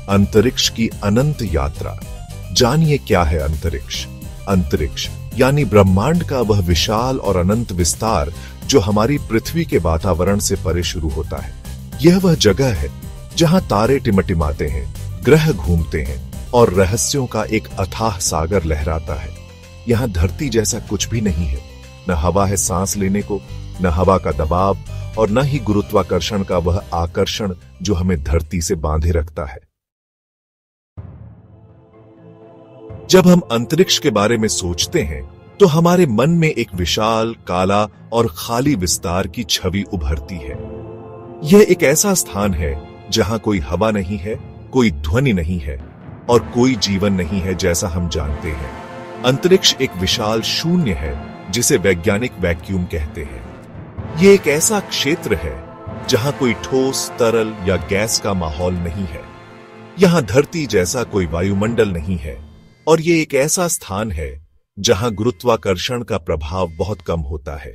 अंतरिक्ष की अनंत यात्रा। जानिए क्या है अंतरिक्ष। अंतरिक्ष यानी ब्रह्मांड का वह विशाल और अनंत विस्तार जो हमारी पृथ्वी के वातावरण से परे शुरू होता है। यह वह जगह है जहां तारे टिमटिमाते हैं, ग्रह घूमते हैं और रहस्यों का एक अथाह सागर लहराता है। यहां धरती जैसा कुछ भी नहीं है। न हवा है सांस लेने को, न हवा का दबाव और न ही गुरुत्वाकर्षण का वह आकर्षण जो हमें धरती से बांधे रखता है। जब हम अंतरिक्ष के बारे में सोचते हैं तो हमारे मन में एक विशाल, काला और खाली विस्तार की छवि उभरती है। यह एक ऐसा स्थान है जहां कोई हवा नहीं है, कोई ध्वनि नहीं है और कोई जीवन नहीं है जैसा हम जानते हैं। अंतरिक्ष एक विशाल शून्य है जिसे वैज्ञानिक वैक्यूम कहते हैं। यह एक ऐसा क्षेत्र है जहां कोई ठोस, तरल या गैस का माहौल नहीं है। यहां धरती जैसा कोई वायुमंडल नहीं है और यह एक ऐसा स्थान है जहां गुरुत्वाकर्षण का प्रभाव बहुत कम होता है।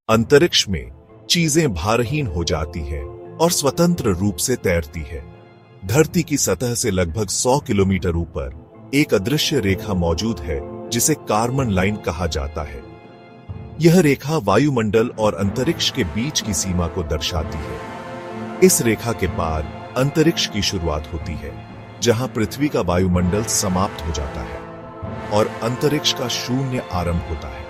अंतरिक्ष में चीजें भारहीन हो जाती हैं और स्वतंत्र रूप से तैरती है। धरती की सतह से लगभग 100 किलोमीटर ऊपर एक अदृश्य रेखा मौजूद है जिसे कार्मन लाइन कहा जाता है। यह रेखा वायुमंडल और अंतरिक्ष के बीच की सीमा को दर्शाती है। इस रेखा के पार अंतरिक्ष की शुरुआत होती है, जहां पृथ्वी का वायुमंडल समाप्त हो जाता है और अंतरिक्ष का शून्य आरंभ होता है।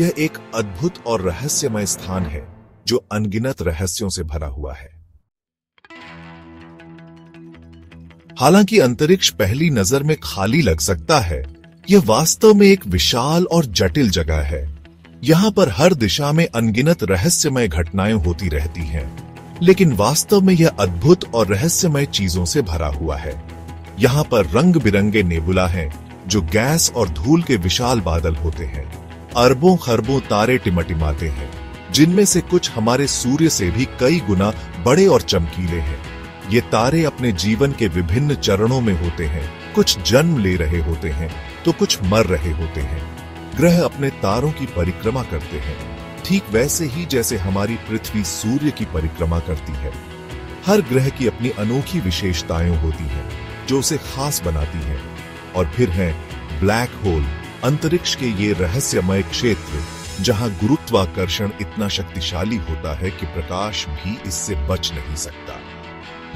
यह एक अद्भुत और रहस्यमय स्थान है जो अनगिनत रहस्यों से भरा हुआ है। हालांकि अंतरिक्ष पहली नजर में खाली लग सकता है, यह वास्तव में एक विशाल और जटिल जगह है। यहां पर हर दिशा में अनगिनत रहस्यमय घटनाएं होती रहती हैं, लेकिन वास्तव में यह अद्भुत और रहस्यमय चीजों से भरा हुआ है। यहां पर रंग बिरंगे नेबुला हैं जो गैस और धूल के विशाल बादल होते हैं। अरबों खरबों तारे टिमटिमाते हैं, जिनमें से कुछ हमारे सूर्य से भी कई गुना बड़े और चमकीले हैं। ये तारे अपने जीवन के विभिन्न चरणों में होते हैं। कुछ जन्म ले रहे होते हैं तो कुछ मर रहे होते हैं। ग्रह अपने तारों की परिक्रमा करते हैं, ठीक वैसे ही जैसे हमारी पृथ्वी सूर्य की परिक्रमा करती है। हर ग्रह की अपनी अनोखी विशेषताएं होती हैं जो उसे खास बनाती हैं। और फिर है ब्लैक होल, अंतरिक्ष के ये रहस्यमय क्षेत्र जहां गुरुत्वाकर्षण इतना शक्तिशाली होता है कि प्रकाश भी इससे बच नहीं सकता।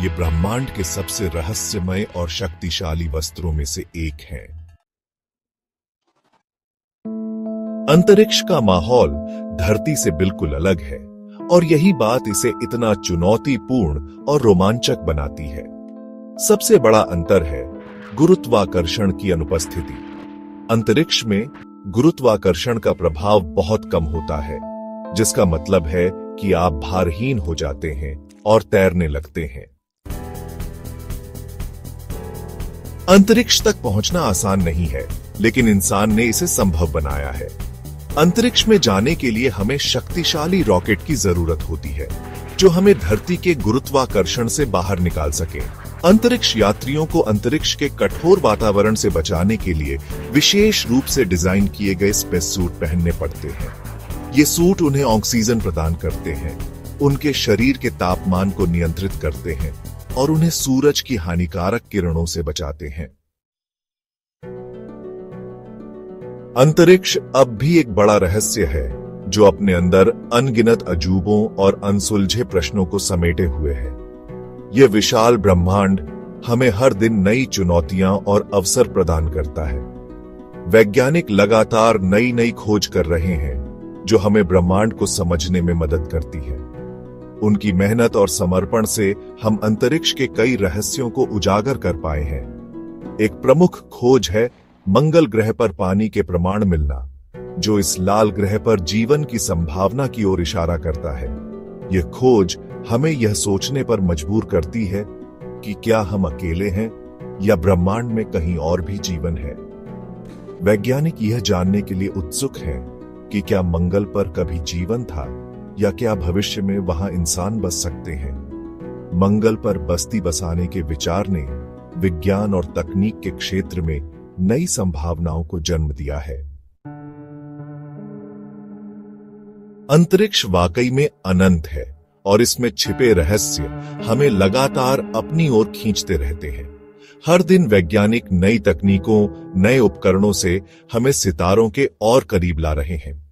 ये ब्रह्मांड के सबसे रहस्यमय और शक्तिशाली वस्त्रों में से एक है। अंतरिक्ष का माहौल धरती से बिल्कुल अलग है और यही बात इसे इतना चुनौतीपूर्ण और रोमांचक बनाती है। सबसे बड़ा अंतर है गुरुत्वाकर्षण की अनुपस्थिति। अंतरिक्ष में गुरुत्वाकर्षण का प्रभाव बहुत कम होता है, जिसका मतलब है कि आप भारहीन हो जाते हैं और तैरने लगते हैं। अंतरिक्ष तक पहुंचना आसान नहीं है, लेकिन इंसान ने इसे संभव बनाया है। अंतरिक्ष में जाने के लिए हमें शक्तिशाली रॉकेट की जरूरत होती है, जो हमें धरती के गुरुत्वाकर्षण से बाहर निकाल सके। अंतरिक्ष यात्रियों को अंतरिक्ष के कठोर वातावरण से बचाने के लिए विशेष रूप से डिजाइन किए गए स्पेस सूट पहनने पड़ते हैं। ये सूट उन्हें ऑक्सीजन प्रदान करते हैं, उनके शरीर के तापमान को नियंत्रित करते हैं और उन्हें सूरज की हानिकारक किरणों से बचाते हैं। अंतरिक्ष अब भी एक बड़ा रहस्य है जो अपने अंदर अनगिनत अजूबों और अनसुलझे प्रश्नों को समेटे हुए है। यह विशाल ब्रह्मांड हमें हर दिन नई चुनौतियां और अवसर प्रदान करता है। वैज्ञानिक लगातार नई नई खोज कर रहे हैं जो हमें ब्रह्मांड को समझने में मदद करती है। उनकी मेहनत और समर्पण से हम अंतरिक्ष के कई रहस्यों को उजागर कर पाए हैं। एक प्रमुख खोज है मंगल ग्रह पर पानी के प्रमाण मिलना, जो इस लाल ग्रह पर जीवन की संभावना की ओर इशारा करता है। यह खोज हमें यह सोचने पर मजबूर करती है कि क्या हम अकेले हैं या ब्रह्मांड में कहीं और भी जीवन है। वैज्ञानिक यह जानने के लिए उत्सुक हैं कि क्या मंगल पर कभी जीवन था या क्या भविष्य में वहां इंसान बस सकते हैं। मंगल पर बस्ती बसाने के विचार ने विज्ञान और तकनीक के क्षेत्र में नई संभावनाओं को जन्म दिया है। अंतरिक्ष वाकई में अनंत है और इसमें छिपे रहस्य हमें लगातार अपनी ओर खींचते रहते हैं। हर दिन वैज्ञानिक नई तकनीकों, नए उपकरणों से हमें सितारों के और करीब ला रहे हैं।